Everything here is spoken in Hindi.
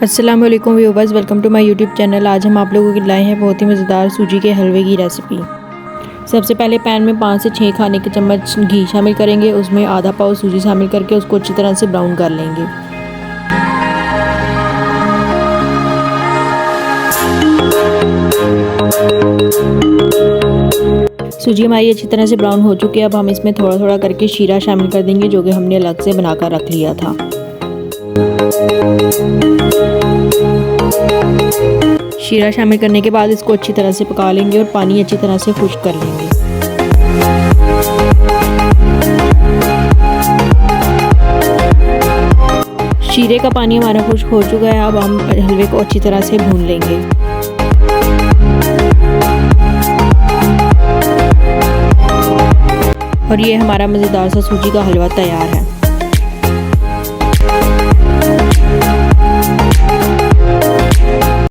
अस्सलाम वालेकुम viewers, welcome to my YouTube channel. आज हम आप लोगों के लाए हैं बहुत ही मज़ेदार सूजी के हलवे की रेसिपी। सबसे पहले पैन में 5 से 6 खाने के चम्मच घी शामिल करेंगे। उसमें आधा पाव सूजी शामिल करके उसको अच्छी तरह से ब्राउन कर लेंगे। सूजी हमारी अच्छी तरह से ब्राउन हो चुकी है। अब हम इसमें थोड़ा थोड़ा करके शीरा शामिल कर देंगे, जो कि हमने अलग से बनाकर रख लिया था। शीरा शामिल करने के बाद इसको अच्छी तरह से पका लेंगे और पानी अच्छी तरह से खुश्क कर लेंगे। शीरे का पानी हमारा खुश्क हो चुका है। अब हम हलवे को अच्छी तरह से भून लेंगे। और ये हमारा मज़ेदार सा सूजी का हलवा तैयार है।